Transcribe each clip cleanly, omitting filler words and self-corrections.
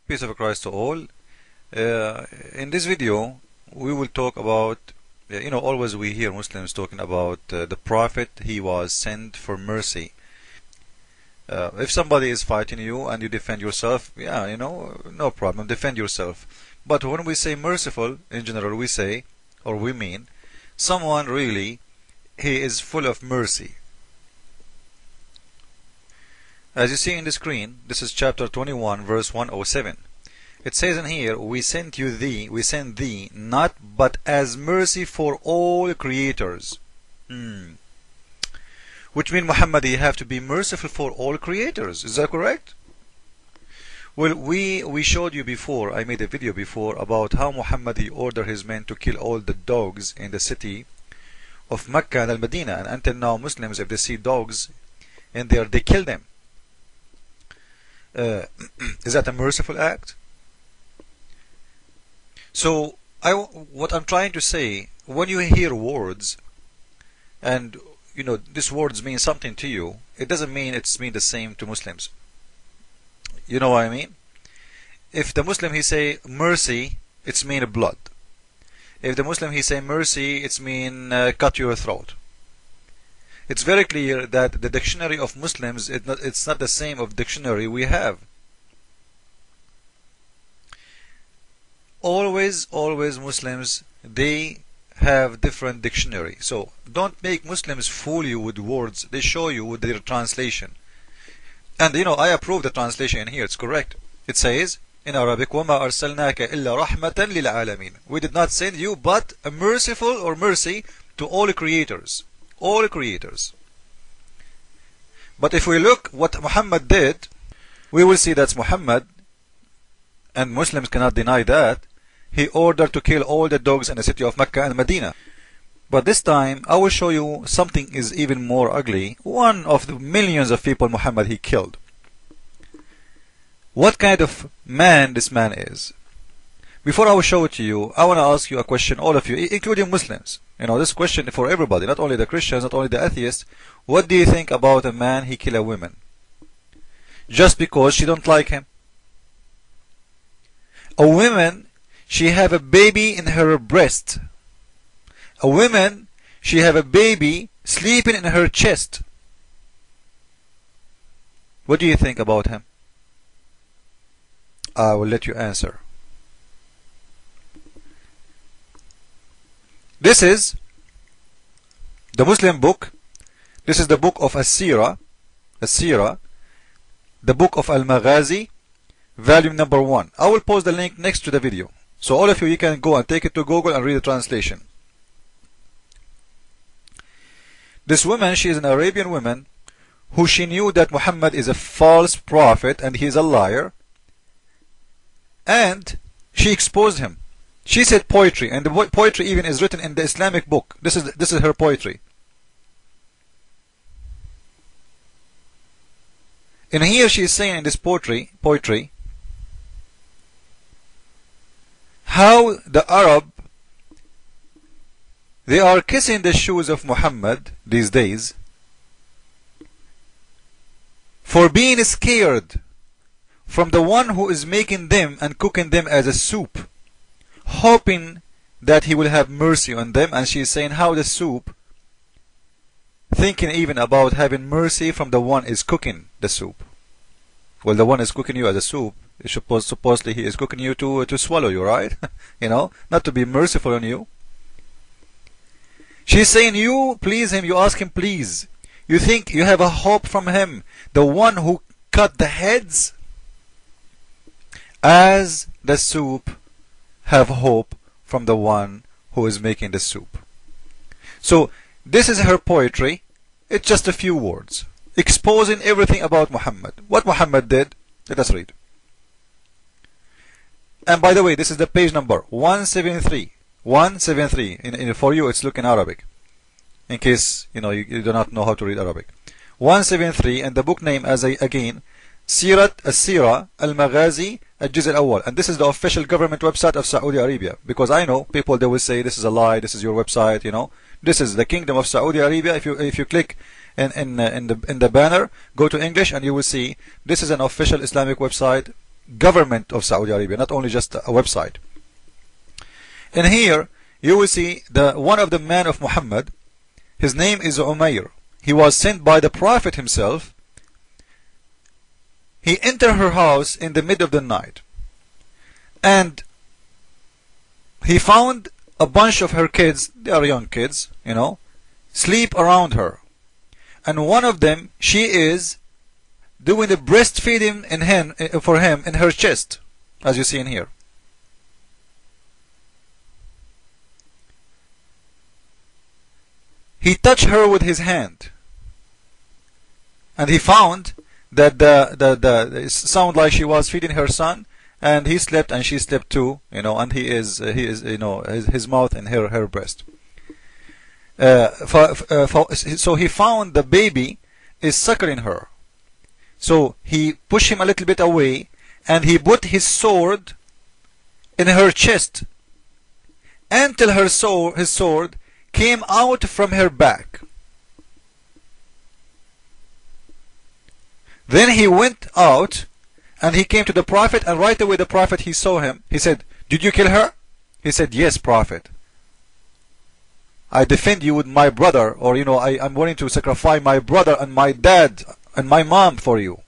Peace of Christ to all. In this video, we will talk about, always we hear Muslims talking about the Prophet, he was sent for mercy. If somebody is fighting you and you defend yourself, no problem, defend yourself. But when we say merciful, in general, we say, or we mean, someone really, he is full of mercy. As you see in the screen, this is chapter 21, verse 107. It says in here, we send thee, not but as mercy for all creators. Which means, Muhammad, you have to be merciful for all creators. Is that correct? Well, we showed you before, I made a video before, about how Muhammad, he ordered his men to kill all the dogs in the city of Mecca and Al-Medina. And until now, Muslims, if they see dogs in there, they kill them. Is that a merciful act? So, what I'm trying to say, when you hear words, and these words mean something to you, it doesn't mean it's mean the same to Muslims. You know what I mean? If the Muslim he say mercy, it's mean blood. If the Muslim he say mercy, it's mean cut your throat. It's very clear that the dictionary of Muslims, it's not the same of dictionary we have. Always Muslims, they have different dictionary. So don't make Muslims fool you with words. They show you with their translation. And I approve the translation in here. It's correct. It says in Arabic, وَمَا أَرْسَلْنَاكَ إِلَّا رَحْمَةً لِلْعَالَمِينَ. We did not send you but a merciful or mercy to all creators. All creators. But if we look what Muhammad did, we will see that's Muhammad, and Muslims cannot deny that, he ordered to kill all the dogs in the city of Mecca and Medina. But this time, I will show you something is even more ugly. One of the millions of people Muhammad he killed. What kind of man this man is? Before I will show it to you, I want to ask you a question, all of you, including Muslims. This question for everybody, not only the Christians, not only the atheists. What do you think about a man he kill a woman? Just because she don't like him. A woman, she have a baby in her breast. A woman, she have a baby sleeping in her chest. What do you think about him? I will let you answer. This is the Muslim book. This is the book of As-Sirah, the book of Al-Maghazi, volume number 1. I will post the link next to the video. So all of you can go and take it to Google and read the translation. This woman, she is an Arabian woman who she knew that Muhammad is a false prophet and he is a liar. And she exposed him. She said poetry, and the poetry even is written in the Islamic book. This is her poetry. And here she is saying in this poetry how the Arab, they are kissing the shoes of Muhammad these days for being scared from the one who is making them and cooking them as a soup, hoping that he will have mercy on them. And she is saying how the soup, thinking even about having mercy from the one is cooking the soup. Well, the one is cooking you as a soup, supposedly he is cooking you to swallow you, right? Not to be merciful on you. She's saying you please him, you ask him please. You think you have a hope from him, the one who cut the heads, as the soup have hope from the one who is making the soup. So this is her poetry. It's just a few words exposing everything about Muhammad. What Muhammad did, let us read. And by the way, this is the page number 173. 173. For you, it's look in Arabic, in case you do not know how to read Arabic. 173, and the book name again, As-Sirah Al-Maghazi Al-Juz' Al-Awwal. And this is the official government website of Saudi Arabia, because I know people, they will say this is a lie, this is your website. This is the Kingdom of Saudi Arabia. If you click in the banner, go to English, and you will see this is an official Islamic website government of Saudi Arabia, not only just a website. And here you will see one of the men of Muhammad. His name is Umayr. He was sent by the Prophet himself. He entered her house in the mid of the night, and he found a bunch of her kids, they are young kids, sleep around her. And one of them, she is doing the breastfeeding for him in her chest, as you see in here. He touched her with his hand, and he found that it sounded like she was feeding her son, and he slept and she slept too, and he is his mouth in her breast. So he found the baby is suckling her. So he pushed him a little bit away, and he put his sword in her chest until his sword came out from her back. Then he went out and he came to the Prophet, and right away the Prophet, he saw him. He said, "Did you kill her?" He said, "Yes, Prophet. I defend you with my brother, or I'm willing to sacrifice my brother and my dad and my mom for you."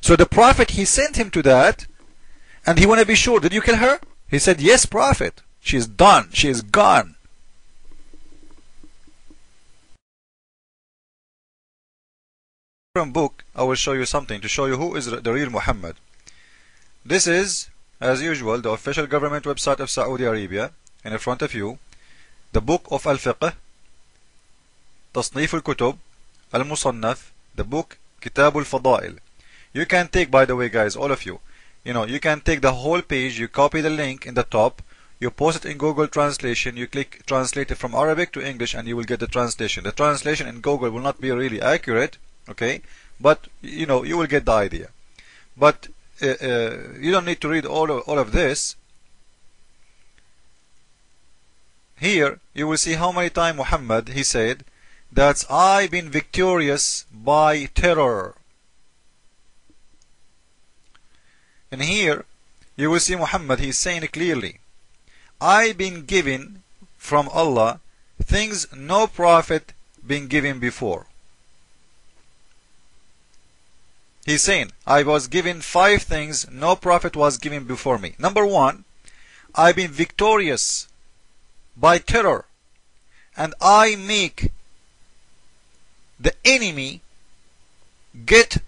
So the Prophet, he sent him to that, and he want to be sure, "Did you kill her?" He said, "Yes, Prophet. She is done. She is gone." From book, I will show you something to show you who is the real Muhammad. This is, as usual, the official government website of Saudi Arabia. And in front of you, the book of Al-Fiqh, Tasnif al-Kutub, Al-Musannaf, the book Kitab al-Fadail. You can take, by the way, guys, all of you, you can take the whole page, you copy the link in the top, you post it in Google Translation, you click translate it from Arabic to English, and you will get the translation. The translation in Google will not be really accurate, okay, but you will get the idea. But you don't need to read all of this. Here you will see how many times Muhammad, he said that I been victorious by terror. And here you will see Muhammad, he's saying clearly, I been given from Allah things no prophet been given before. He's saying, I was given 5 things no prophet was given before me. Number 1, I've been victorious by terror, and I make the enemy get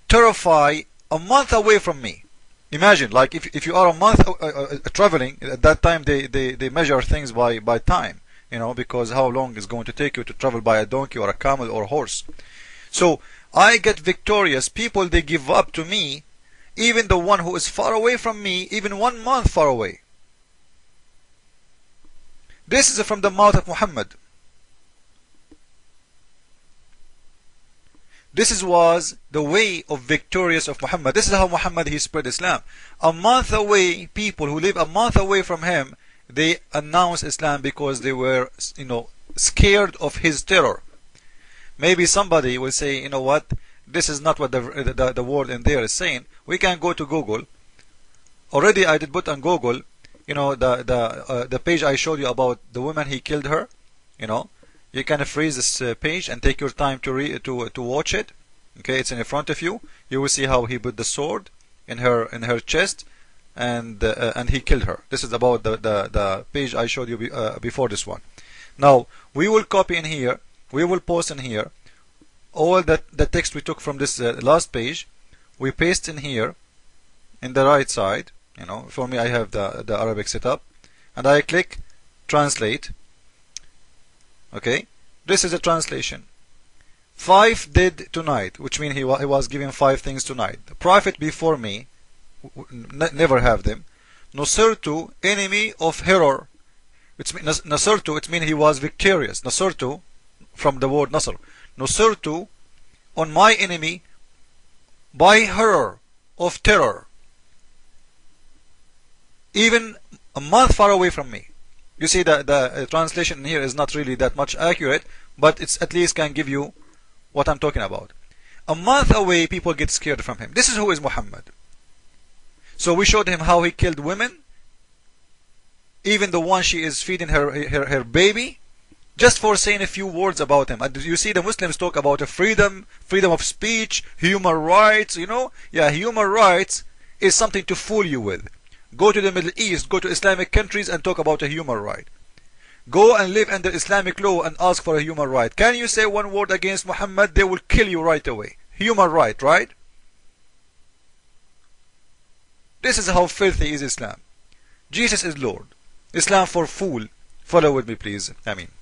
terrified a month away from me. Imagine, like if you are a month traveling, at that time they measure things by time, because how long is going to take you to travel by a donkey or a camel or a horse. So I get victorious. People, they give up to me, even the one who is far away from me, even 1 month far away. This is from the mouth of Muhammad. This was the way of victorious of Muhammad. This is how Muhammad, he spread Islam. A month away, people who live a month away from him, they announced Islam because they were, scared of his terror. Maybe somebody will say, what, this is not what the word in there is saying. We can go to Google. Already I did put on Google, the page I showed you about the woman he killed her. You can freeze this page and take your time to watch it. Okay, it's in front of you. You will see how he put the sword in her chest, and he killed her. This is about the page I showed you before this one. Now we will copy in here. We will post in here all the text we took from this last page. We paste in here in the right side. For me, I have the Arabic set up, and I click translate. Okay, this is a translation. 5 did tonight, which means he was given 5 things tonight. The prophet before me never have them. Nusirtu, enemy of horror. Nasirtu, it means he was victorious. Nasirtu, from the word Nasr. Nusirtu, on my enemy, by horror of terror. Even a month far away from me. You see the translation here is not really that much accurate, but it's at least can give you what I'm talking about. A month away, people get scared from him. This is who is Muhammad. So we showed him how he killed women, even the one she is feeding her baby, just for saying a few words about him. And you see the Muslims talk about a freedom of speech, human rights, Yeah, human rights is something to fool you with. Go to the Middle East, go to Islamic countries and talk about a human right. Go and live under Islamic law and ask for a human right. Can you say one word against Muhammad? They will kill you right away. Human right, right? This is how filthy is Islam. Jesus is Lord. Islam for fool. Follow with me, please. Ameen.